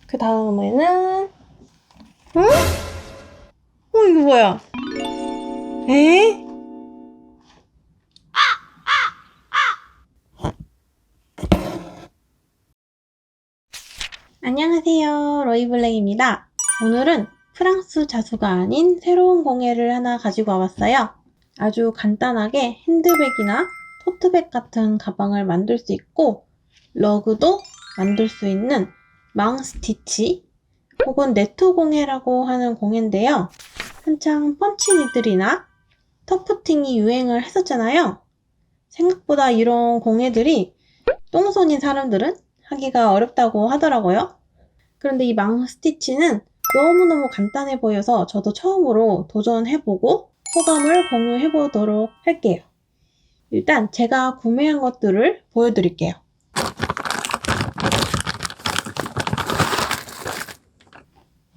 그 다음에는 이거 뭐야? 에? 안녕하세요, 로이블랙입니다. 오늘은 프랑스 자수가 아닌 새로운 공예를 하나 가지고 와봤어요. 아주 간단하게 핸드백이나 토트백 같은 가방을 만들 수 있고 러그도 만들 수 있는 망스티치 혹은 네트 공예라고 하는 공예인데요. 한창 펀치니들이나 터프팅이 유행을 했었잖아요. 생각보다 이런 공예들이 똥손인 사람들은 하기가 어렵다고 하더라고요. 그런데 이 망스티치는 너무너무 간단해 보여서 저도 처음으로 도전해보고 소감을 공유해보도록 할게요. 일단 제가 구매한 것들을 보여드릴게요.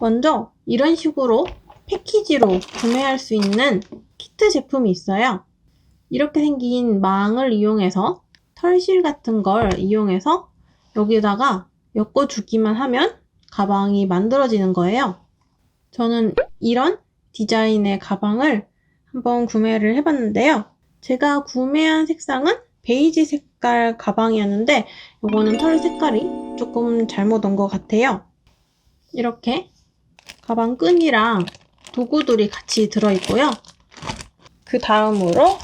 먼저 이런 식으로 패키지로 구매할 수 있는 키트 제품이 있어요. 이렇게 생긴 망을 이용해서 털실 같은 걸 이용해서 여기다가 엮어주기만 하면 가방이 만들어지는 거예요. 저는 이런 디자인의 가방을 한번 구매를 해봤는데요. 제가 구매한 색상은 베이지 색깔 가방이었는데 이거는 털 색깔이 조금 잘못 온 것 같아요. 이렇게 가방 끈이랑 도구들이 같이 들어있고요. 그 다음으로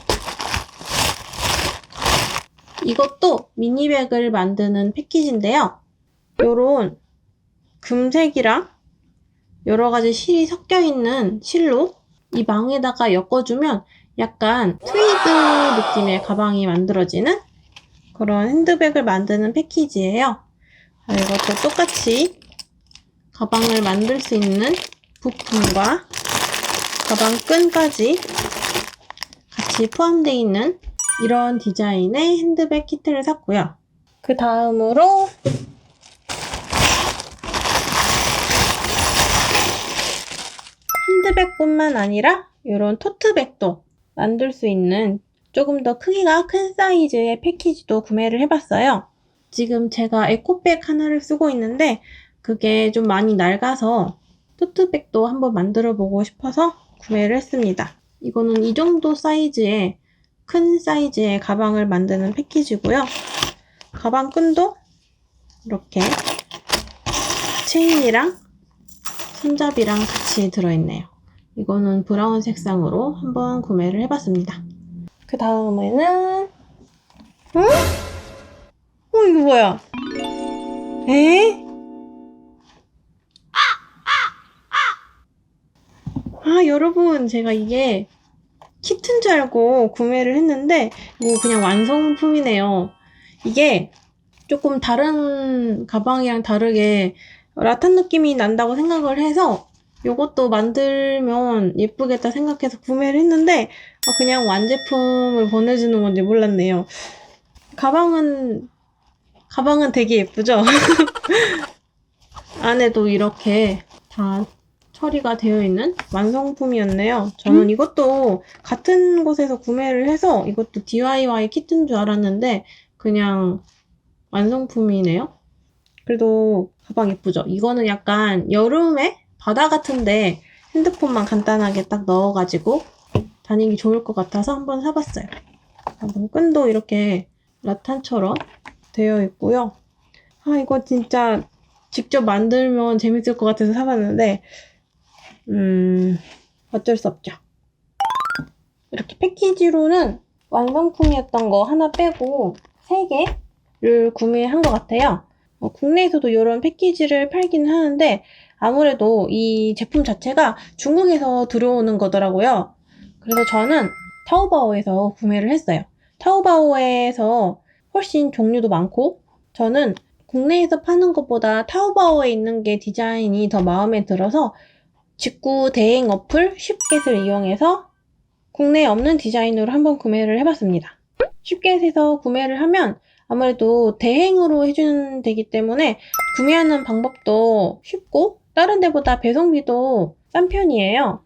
이것도 미니백을 만드는 패키지인데요. 요런 금색이랑 여러가지 실이 섞여있는 실로 이 망에다가 엮어주면 약간 트위드 느낌의 가방이 만들어지는 그런 핸드백을 만드는 패키지예요. 이것도 똑같이 가방을 만들 수 있는 부품과 가방 끈까지 같이 포함되어 있는 이런 디자인의 핸드백 키트를 샀고요. 그 다음으로 핸드백뿐만 아니라 이런 토트백도 만들 수 있는 조금 더 크기가 큰 사이즈의 패키지도 구매를 해봤어요. 지금 제가 에코백 하나를 쓰고 있는데 그게 좀 많이 낡아서 토트백도 한번 만들어 보고 싶어서 구매를 했습니다. 이거는 이 정도 사이즈의 큰 사이즈의 가방을 만드는 패키지고요. 가방 끈도 이렇게 체인이랑 손잡이랑 같이 들어있네요. 이거는 브라운 색상으로 한번 구매를 해봤습니다. 그 다음에는 이거 뭐야? 에? 여러분, 제가 이게 키트인 줄 알고 구매를 했는데 이거 그냥 완성품이네요. 이게 조금 다른 가방이랑 다르게 라탄 느낌이 난다고 생각을 해서 이것도 만들면 예쁘겠다 생각해서 구매를 했는데 그냥 완제품을 보내주는 건지 몰랐네요. 가방은 되게 예쁘죠? 안에도 이렇게 다 처리가 되어 있는 완성품이었네요. 저는 이것도 같은 곳에서 구매를 해서 이것도 DIY 키트인 줄 알았는데 그냥 완성품이네요. 그래도 가방 예쁘죠? 이거는 약간 여름에 바다 같은데 핸드폰만 간단하게 딱 넣어가지고 다니기 좋을 것 같아서 한번 사봤어요. 가방 끈도 이렇게 라탄처럼 되어 있고요. 이거 진짜 직접 만들면 재밌을 것 같아서 사봤는데 어쩔 수 없죠. 이렇게 패키지로는 완성품이었던 거 하나 빼고 3개를 구매한 것 같아요. 국내에서도 이런 패키지를 팔긴 하는데 아무래도 이 제품 자체가 중국에서 들어오는 거더라고요. 그래서 저는 타오바오에서 구매를 했어요. 타오바오에서 훨씬 종류도 많고 저는 국내에서 파는 것보다 타오바오에 있는 게 디자인이 더 마음에 들어서 직구 대행 어플 쉽겟을 이용해서 국내에 없는 디자인으로 한번 구매를 해봤습니다. 쉽겟에서 구매를 하면 아무래도 대행으로 해주는 되기 때문에 구매하는 방법도 쉽고 다른 데보다 배송비도 싼 편이에요.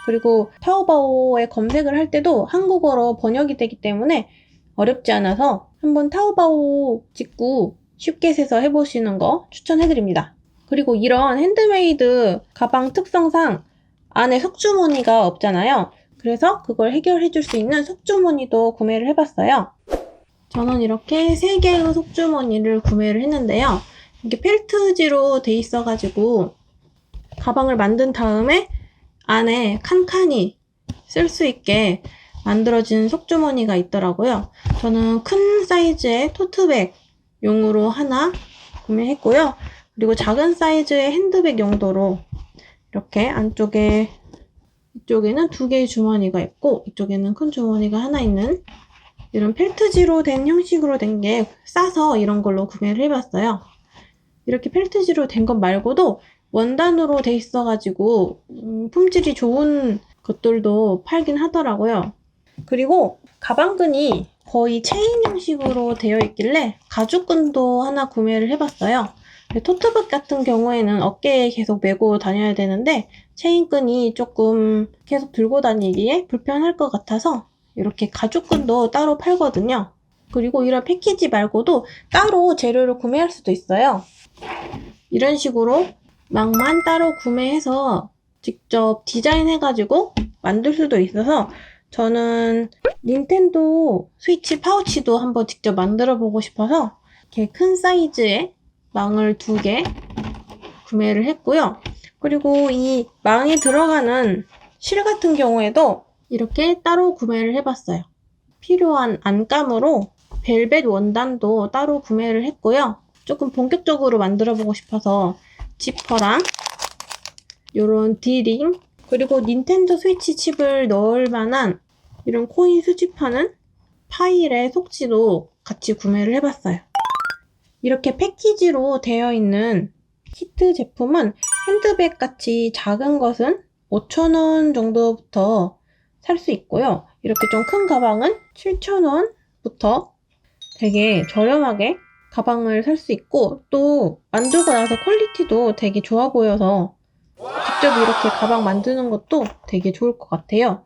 그리고 타오바오에 검색을 할 때도 한국어로 번역이 되기 때문에 어렵지 않아서 한번 타오바오 직구 쉽겟에서 해보시는 거 추천해드립니다. 그리고 이런 핸드메이드 가방 특성상 안에 속주머니가 없잖아요. 그래서 그걸 해결해 줄 수 있는 속주머니도 구매를 해봤어요. 저는 이렇게 3개의 속주머니를 구매를 했는데요. 이게 펠트지로 돼 있어가지고 가방을 만든 다음에 안에 칸칸이 쓸 수 있게 만들어진 속주머니가 있더라고요. 저는 큰 사이즈의 토트백 용으로 하나 구매했고요. 그리고 작은 사이즈의 핸드백 용도로 이렇게 안쪽에 이쪽에는 2개의 주머니가 있고 이쪽에는 큰 주머니가 하나 있는 이런 펠트지로 된 형식으로 된 게 싸서 이런 걸로 구매를 해봤어요. 이렇게 펠트지로 된 것 말고도 원단으로 돼 있어가지고 품질이 좋은 것들도 팔긴 하더라고요. 그리고 가방끈이 거의 체인 형식으로 되어 있길래 가죽끈도 하나 구매를 해봤어요. 토트백 같은 경우에는 어깨에 계속 메고 다녀야 되는데 체인끈이 조금 계속 들고 다니기에 불편할 것 같아서 이렇게 가죽끈도 따로 팔거든요. 그리고 이런 패키지 말고도 따로 재료를 구매할 수도 있어요. 이런 식으로 망만 따로 구매해서 직접 디자인해가지고 만들 수도 있어서 저는 닌텐도 스위치 파우치도 한번 직접 만들어 보고 싶어서 이렇게 큰 사이즈의 망을 2개 구매를 했고요. 그리고 이 망에 들어가는 실 같은 경우에도 이렇게 따로 구매를 해봤어요. 필요한 안감으로 벨벳 원단도 따로 구매를 했고요. 조금 본격적으로 만들어 보고 싶어서 지퍼랑 이런 D링 그리고 닌텐도 스위치 칩을 넣을 만한 이런 코인 수집하는 파일의 속지도 같이 구매를 해봤어요. 이렇게 패키지로 되어 있는 키트 제품은 핸드백 같이 작은 것은 5,000원 정도부터 살 수 있고요. 이렇게 좀 큰 가방은 7,000원부터 되게 저렴하게 가방을 살 수 있고 또 만들고 나서 퀄리티도 되게 좋아 보여서 직접 이렇게 가방 만드는 것도 되게 좋을 것 같아요.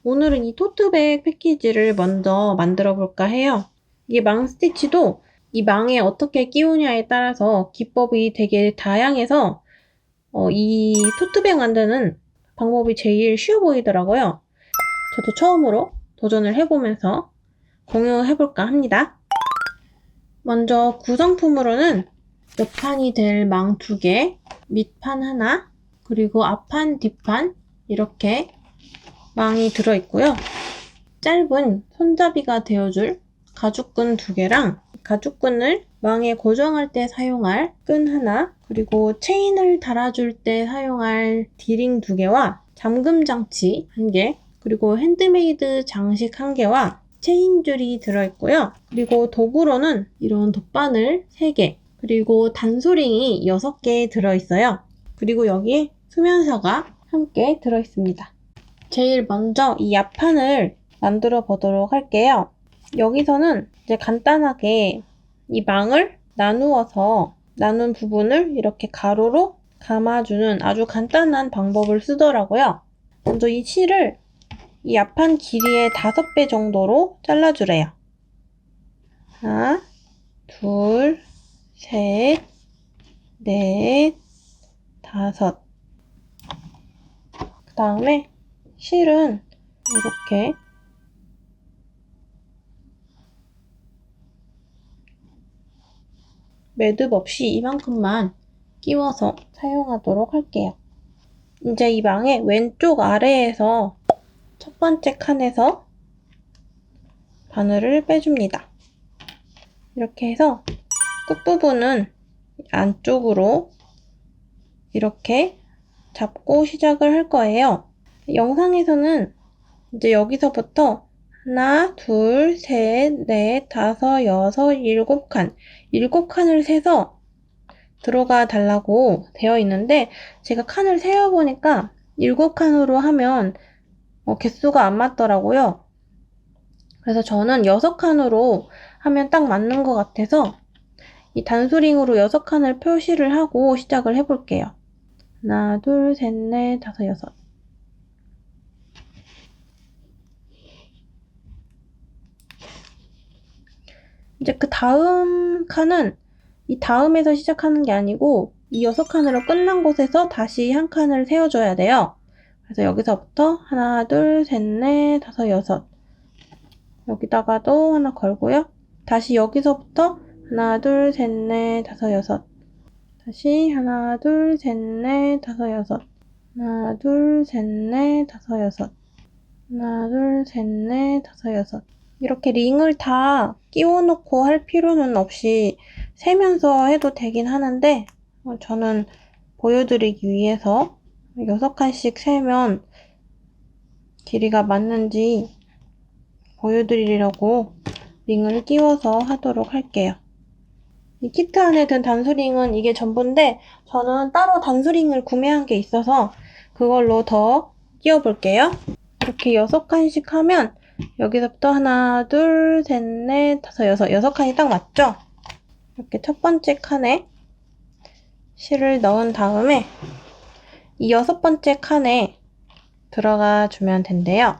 오늘은 이 토트백 패키지를 먼저 만들어 볼까 해요. 이게 망 스티치도 이 망에 어떻게 끼우냐에 따라서 기법이 되게 다양해서 이 토트백 만드는 방법이 제일 쉬워 보이더라고요. 저도 처음으로 도전을 해보면서 공유해볼까 합니다. 먼저 구성품으로는 옆판이 될 망 2개, 밑판 하나, 그리고 앞판, 뒷판 이렇게 망이 들어있고요. 짧은 손잡이가 되어줄 가죽끈 2개랑 가죽끈을 망에 고정할 때 사용할 끈 하나, 그리고 체인을 달아줄 때 사용할 D링 2개와 잠금 장치 1개, 그리고 핸드메이드 장식 1개와 체인줄이 들어있고요. 그리고 도구로는 이런 돗바늘 3개, 그리고 단소링이 6개 들어있어요. 그리고 여기에 수면사가 함께 들어있습니다. 제일 먼저 이 앞판을 만들어 보도록 할게요. 여기서는 이제 간단하게 이 망을 나누어서 나눈 부분을 이렇게 가로로 감아주는 아주 간단한 방법을 쓰더라고요. 먼저 이 실을 이 앞판 길이의 5배 정도로 잘라주래요. 하나, 둘, 셋, 넷, 5. 그 다음에 실은 이렇게 매듭 없이 이만큼만 끼워서 사용하도록 할게요. 이제 이 망의 왼쪽 아래에서 첫 번째 칸에서 바늘을 빼줍니다. 이렇게 해서 끝부분은 안쪽으로 이렇게 잡고 시작을 할 거예요. 영상에서는 이제 여기서부터 하나, 둘, 셋, 넷, 5, 6, 7칸 7칸을 세서 들어가 달라고 되어 있는데 제가 칸을 세어보니까 7칸으로 하면 개수가 안 맞더라고요. 그래서 저는 6칸으로 하면 딱 맞는 것 같아서 이 단수링으로 6칸을 표시를 하고 시작을 해볼게요. 하나, 둘, 셋, 넷, 5, 6. 이제 그 다음 칸은 이 다음에서 시작하는 게 아니고 이 6칸으로 끝난 곳에서 다시 한 칸을 세워줘야 돼요. 그래서 여기서부터 하나, 둘, 셋, 넷, 다섯, 여섯. 여기다가도 하나 걸고요. 다시 여기서부터 하나, 둘, 셋, 넷, 다섯, 여섯. 다시 하나, 둘, 셋, 넷, 다섯, 여섯. 하나, 둘, 셋, 넷, 다섯, 여섯. 하나, 둘, 셋, 넷, 다섯, 여섯. 이렇게 링을 다 끼워놓고 할 필요는 없이 세면서 해도 되긴 하는데 저는 보여드리기 위해서 6칸씩 세면 길이가 맞는지 보여드리려고 링을 끼워서 하도록 할게요. 이 키트 안에 든 단수링은 이게 전부인데 저는 따로 단수링을 구매한 게 있어서 그걸로 더 끼워볼게요. 이렇게 6칸씩 하면 여기서부터 하나, 둘, 셋, 넷, 다섯, 여섯. 6칸이 딱 맞죠? 이렇게 첫 번째 칸에 실을 넣은 다음에 이 6번째 칸에 들어가 주면 된대요.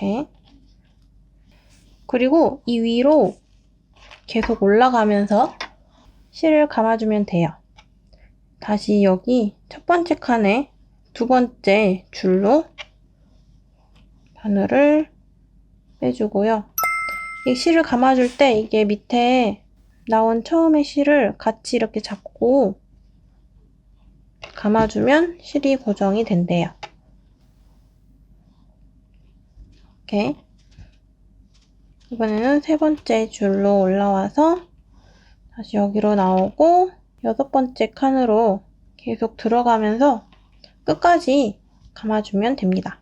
이렇게. 그리고 이 위로 계속 올라가면서 실을 감아주면 돼요. 다시 여기 첫 번째 칸에 두 번째 줄로 바늘을 빼주고요. 이 실을 감아줄 때 이게 밑에 나온 처음에 실을 같이 이렇게 잡고 감아주면 실이 고정이 된대요. 이렇게. 이번에는 세 번째 줄로 올라와서 다시 여기로 나오고 6번째 칸으로 계속 들어가면서 끝까지 감아주면 됩니다.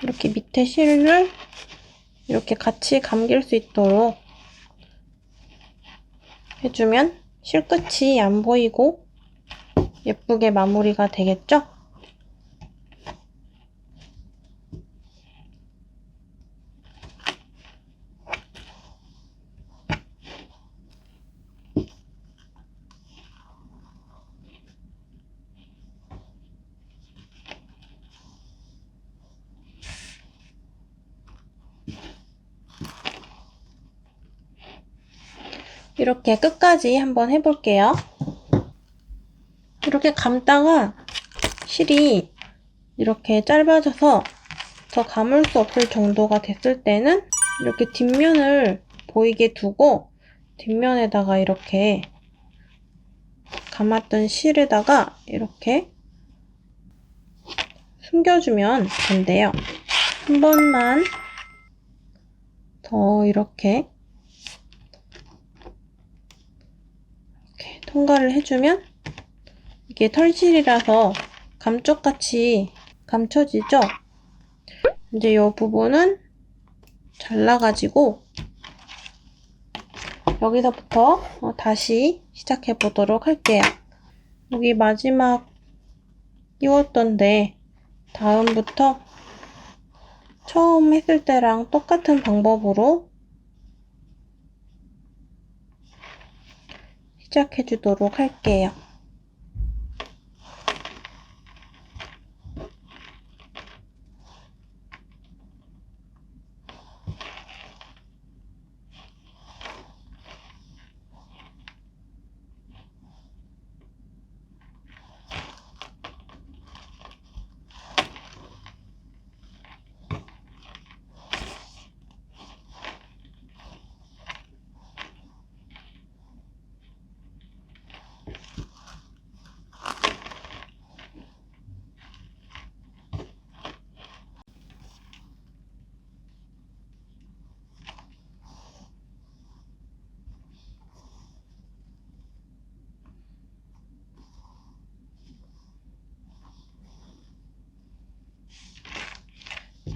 이렇게 밑에 실을 이렇게 같이 감길 수 있도록 해주면 실 끝이 안 보이고 예쁘게 마무리가 되겠죠? 이렇게 끝까지 한번 해볼게요. 이렇게 감다가 실이 이렇게 짧아져서 더 감을 수 없을 정도가 됐을 때는 이렇게 뒷면을 보이게 두고 뒷면에다가 이렇게 감았던 실에다가 이렇게 숨겨주면 된대요. 한 번만 더 이렇게 통과를 해주면 이게 털실이라서 감쪽같이 감춰지죠? 이제 이 부분은 잘라가지고 여기서부터 다시 시작해 보도록 할게요. 여기 마지막 끼웠던데 다음부터 처음 했을 때랑 똑같은 방법으로 시작해 주도록 할게요.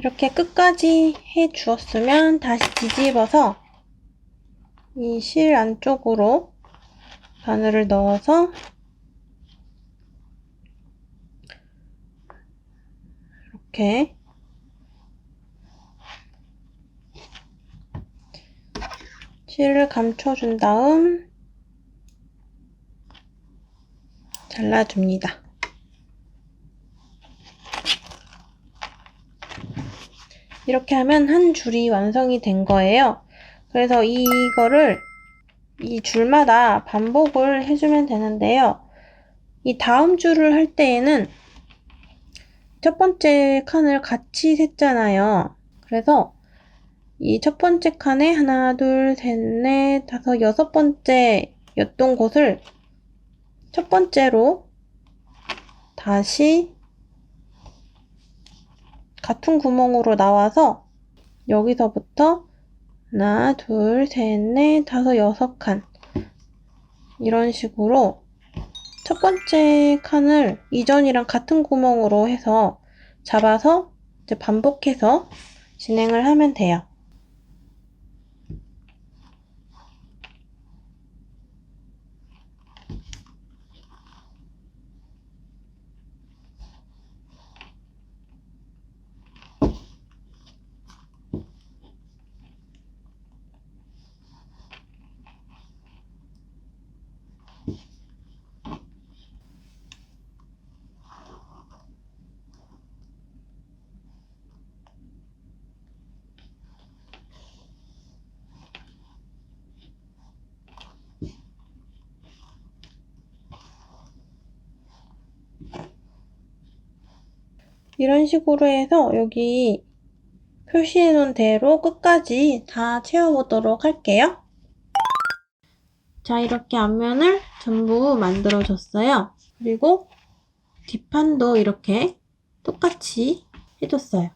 이렇게 끝까지 해 주었으면 다시 뒤집어서 이 실 안쪽으로 바늘을 넣어서 이렇게 실을 감춰준 다음 잘라줍니다. 이렇게 하면 한 줄이 완성이 된 거예요. 그래서 이거를 이 줄마다 반복을 해주면 되는데요. 이 다음 줄을 할 때에는 첫 번째 칸을 같이 셌잖아요. 그래서 이 첫 번째 칸에 하나, 둘, 셋, 넷, 다섯, 여섯 번째였던 곳을 첫 번째로 다시 같은 구멍으로 나와서 여기서부터 하나, 둘, 셋, 넷, 다섯, 여섯 칸 이런 식으로 첫 번째 칸을 이전이랑 같은 구멍으로 해서 잡아서 이제 반복해서 진행을 하면 돼요. 이런 식으로 해서 여기 표시해 놓은 대로 끝까지 다 채워보도록 할게요. 자, 이렇게 앞면을 전부 만들어줬어요. 그리고 뒷판도 이렇게 똑같이 해줬어요.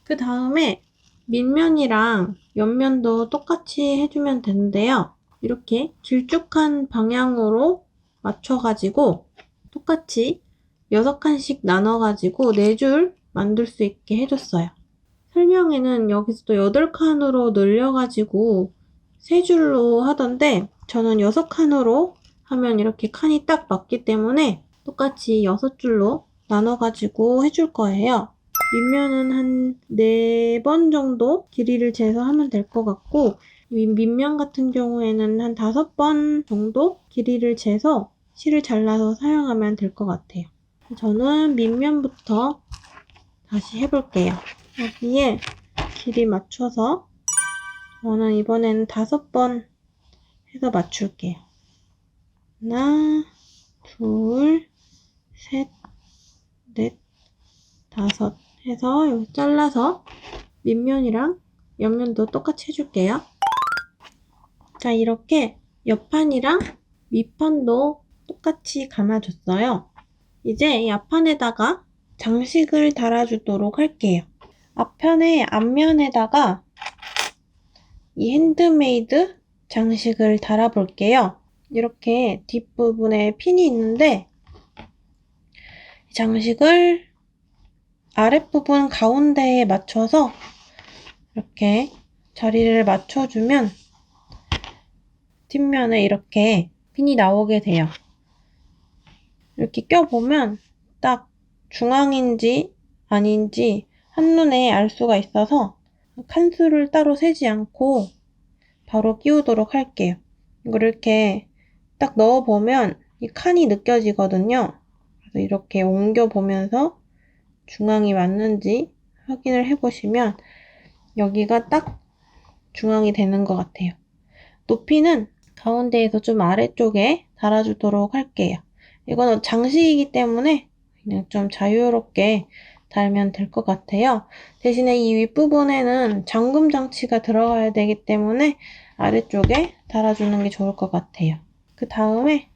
그 다음에 밑면이랑 옆면도 똑같이 해주면 되는데요. 이렇게 길쭉한 방향으로 맞춰가지고 똑같이 6칸씩 나눠가지고 4줄 만들 수 있게 해줬어요. 설명에는 여기서도 8칸으로 늘려가지고 3줄로 하던데 저는 6칸으로 하면 이렇게 칸이 딱 맞기 때문에 똑같이 6줄로 나눠가지고 해줄 거예요. 밑면은 한 4번 정도 길이를 재서 하면 될 것 같고 밑면 같은 경우에는 한 5번 정도 길이를 재서 실을 잘라서 사용하면 될 것 같아요. 저는 밑면부터 다시 해볼게요. 여기에 길이 맞춰서 저는 이번에는 5번 해서 맞출게요. 하나, 둘, 셋, 넷, 5 해서 여기 잘라서 밑면이랑 옆면도 똑같이 해줄게요. 자, 이렇게 옆판이랑 밑판도 똑같이 감아줬어요. 이제 이 앞판에다가 장식을 달아주도록 할게요. 앞면에다가 이 핸드메이드 장식을 달아볼게요. 이렇게 뒷부분에 핀이 있는데 이 장식을 아랫부분 가운데에 맞춰서 이렇게 자리를 맞춰주면 뒷면에 이렇게 핀이 나오게 돼요. 이렇게 껴보면 딱 중앙인지 아닌지 한눈에 알 수가 있어서 칸수를 따로 세지 않고 바로 끼우도록 할게요. 이걸 이렇게 딱 넣어보면 이 칸이 느껴지거든요. 그래서 이렇게 옮겨보면서 중앙이 맞는지 확인을 해보시면 여기가 딱 중앙이 되는 것 같아요. 높이는 가운데에서 좀 아래쪽에 달아주도록 할게요. 이거는 장식이기 때문에 그냥 좀 자유롭게 달면 될 것 같아요. 대신에 이 윗부분에는 잠금 장치가 들어가야 되기 때문에 아래쪽에 달아주는 게 좋을 것 같아요. 그 다음에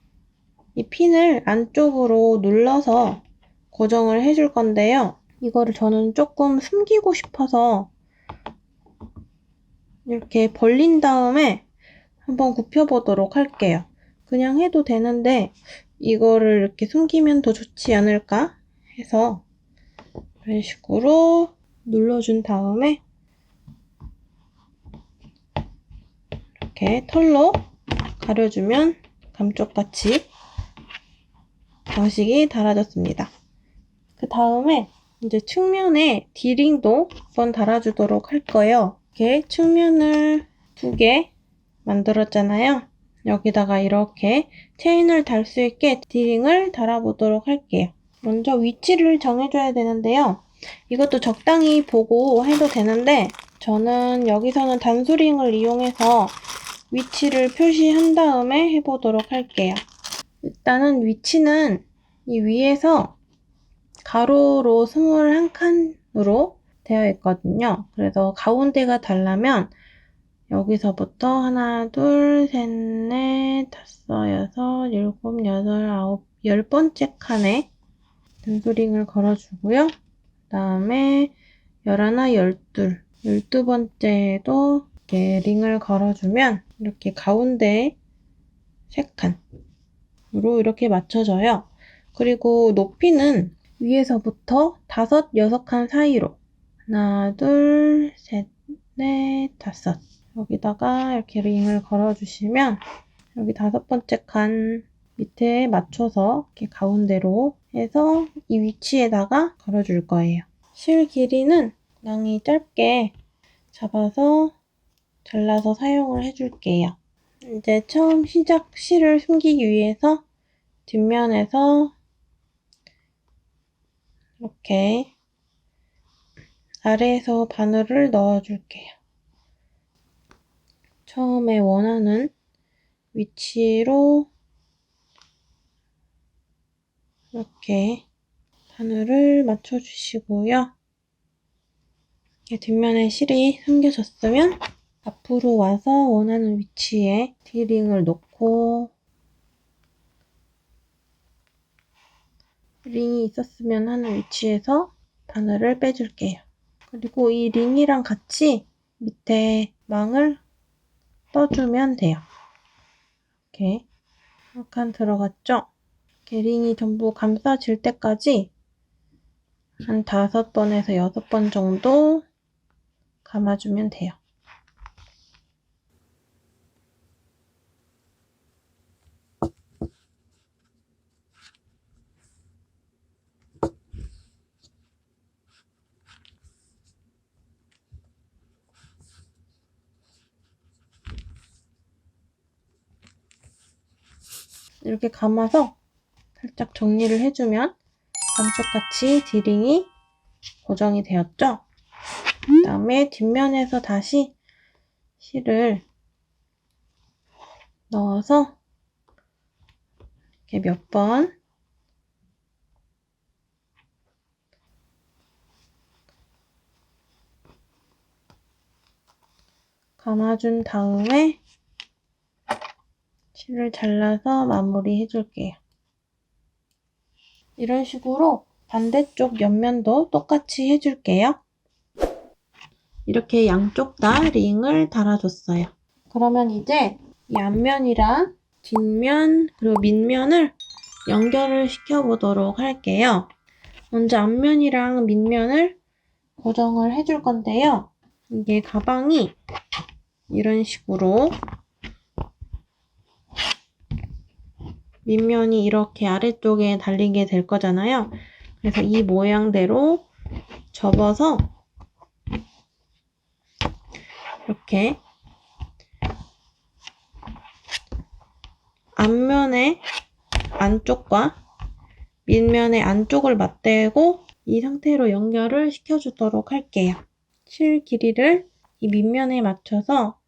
이 핀을 안쪽으로 눌러서 고정을 해줄 건데요. 이거를 저는 조금 숨기고 싶어서 이렇게 벌린 다음에 한번 굽혀보도록 할게요. 그냥 해도 되는데 이거를 이렇게 숨기면 더 좋지 않을까 해서 이런 식으로 눌러준 다음에 이렇게 털로 가려주면 감쪽같이 장식이 달아졌습니다. 그 다음에 이제 측면에 D링도 한번 달아주도록 할 거예요. 이렇게 측면을 2개 만들었잖아요. 여기다가 이렇게 체인을 달 수 있게 D링을 달아보도록 할게요. 먼저 위치를 정해줘야 되는데요. 이것도 적당히 보고 해도 되는데 저는 여기서는 단수링을 이용해서 위치를 표시한 다음에 해보도록 할게요. 일단은 위치는 이 위에서 가로로 21칸으로 되어 있거든요. 그래서 가운데가 달라면 여기서부터 하나, 둘, 셋, 넷, 다섯, 여섯, 일곱, 여덟, 아홉, 10번째 칸에 단수링을 걸어주고요. 그 다음에 11, 12, 12번째에도 이렇게 링을 걸어주면 이렇게 가운데 3칸으로 이렇게 맞춰져요. 그리고 높이는 위에서부터 5, 6칸 사이로 하나, 둘, 셋, 넷, 다섯 여기다가 이렇게 링을 걸어주시면 여기 5번째 칸 밑에 맞춰서 이렇게 가운데로 해서 이 위치에다가 걸어줄 거예요. 실 길이는 적당히 짧게 잡아서 잘라서 사용을 해줄게요. 이제 처음 시작 실을 숨기기 위해서 뒷면에서 이렇게 아래에서 바늘을 넣어줄게요. 처음에 원하는 위치로 이렇게 바늘을 맞춰주시고요. 이렇게 뒷면에 실이 숨겨졌으면 앞으로 와서 원하는 위치에 D링을 놓고 링이 있었으면 하는 위치에서 바늘을 빼줄게요. 그리고 이 링이랑 같이 밑에 망을 떠주면 돼요. 이렇게 한 칸 들어갔죠? 이렇게 링이 전부 감싸질 때까지 한 5번에서 6번 정도 감아주면 돼요. 이렇게 감아서 살짝 정리를 해주면 감쪽같이 D링이 고정이 되었죠? 그 다음에 뒷면에서 다시 실을 넣어서 이렇게 몇 번 감아준 다음에 실을 잘라서 마무리 해줄게요. 이런 식으로 반대쪽 옆면도 똑같이 해줄게요. 이렇게 양쪽 다 링을 달아줬어요. 그러면 이제 이 앞면이랑 뒷면 그리고 밑면을 연결을 시켜보도록 할게요. 먼저 앞면이랑 밑면을 고정을 해줄 건데요. 이게 가방이 이런 식으로 밑면이 이렇게 아래쪽에 달리게 될 거잖아요. 그래서 이 모양대로 접어서 이렇게 앞면의 안쪽과 밑면의 안쪽을 맞대고 이 상태로 연결을 시켜주도록 할게요. 실 길이를 이 밑면에 맞춰서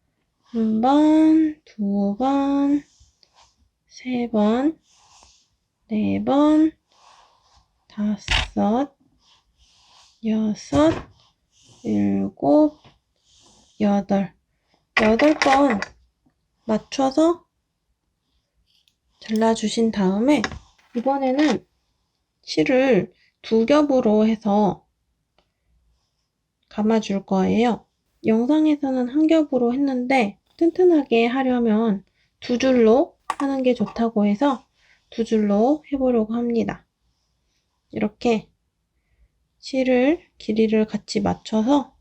1번, 2번, 3번, 4번, 5, 6, 7, 8, 8번 맞춰서 잘라주신 다음에 이번에는 실을 2겹으로 해서 감아줄 거예요. 영상에서는 1겹으로 했는데 튼튼하게 하려면 2줄로 하는 게 좋다고 해서 2줄로 해보려고 합니다. 이렇게 실을 길이를 같이 맞춰서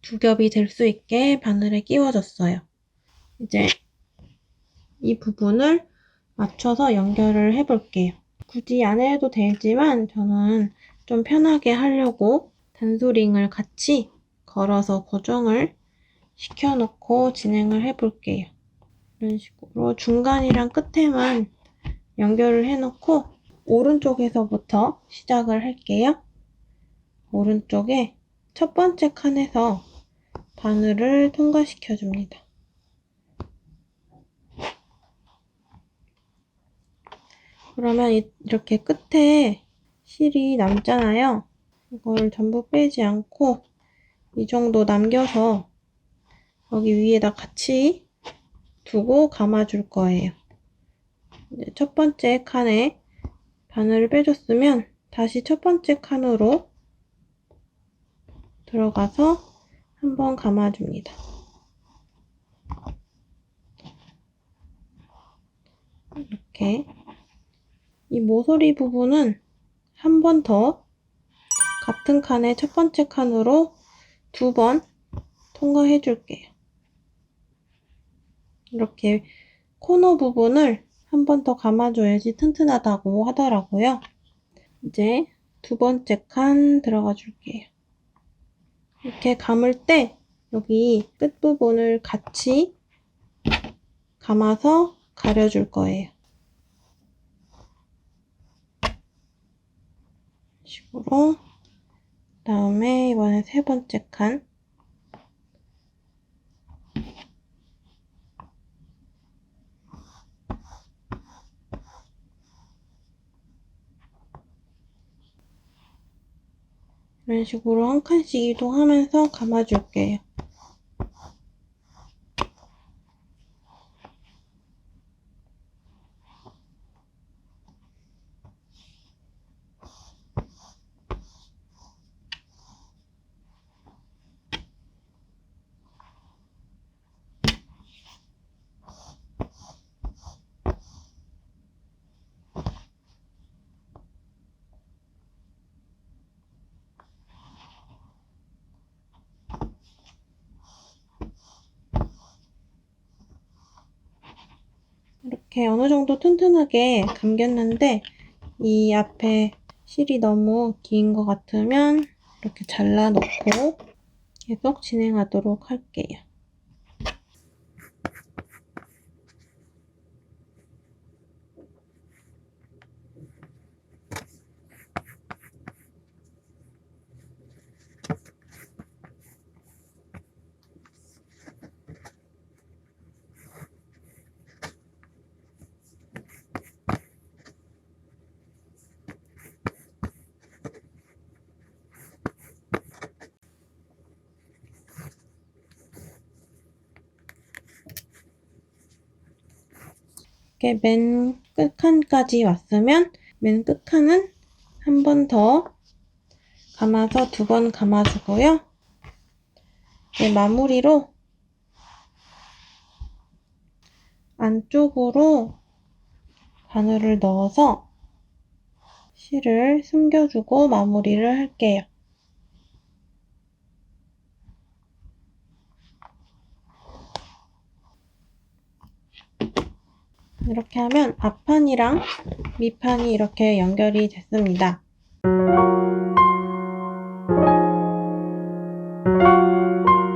2겹이 될 수 있게 바늘에 끼워줬어요. 이제 이 부분을 맞춰서 연결을 해볼게요. 굳이 안 해도 되지만 저는 좀 편하게 하려고 단소링을 같이 걸어서 고정을 시켜놓고 진행을 해볼게요. 이런 식으로 중간이랑 끝에만 연결을 해놓고 오른쪽에서부터 시작을 할게요. 오른쪽에 첫 번째 칸에서 바늘을 통과시켜 줍니다. 그러면 이렇게 끝에 실이 남잖아요. 이걸 전부 빼지 않고 이 정도 남겨서 여기 위에다 같이 두고 감아줄 거예요. 첫 번째 칸에 바늘을 빼줬으면 다시 첫 번째 칸으로 들어가서 한번 감아줍니다. 이렇게 이 모서리 부분은 한 번 더 같은 칸의 첫 번째 칸으로 2번 통과해 줄게요. 이렇게 코너 부분을 한 번 더 감아줘야지 튼튼하다고 하더라고요. 이제 두 번째 칸 들어가 줄게요. 이렇게 감을 때 여기 끝부분을 같이 감아서 가려줄 거예요. 이런 식으로. 그다음에 이번에 세 번째 칸. 이런 식으로 한 칸씩 이동하면서 감아줄게요. 이렇게 어느 정도 튼튼하게 감겼는데 이 앞에 실이 너무 긴 것 같으면 이렇게 잘라놓고 계속 진행하도록 할게요. 이렇게 맨 끝칸까지 왔으면 맨 끝칸은 한 번 더 감아서 2번 감아주고요. 이제 마무리로 안쪽으로 바늘을 넣어서 실을 숨겨주고 마무리를 할게요. 이렇게 하면 앞판이랑 밑판이 이렇게 연결이 됐습니다.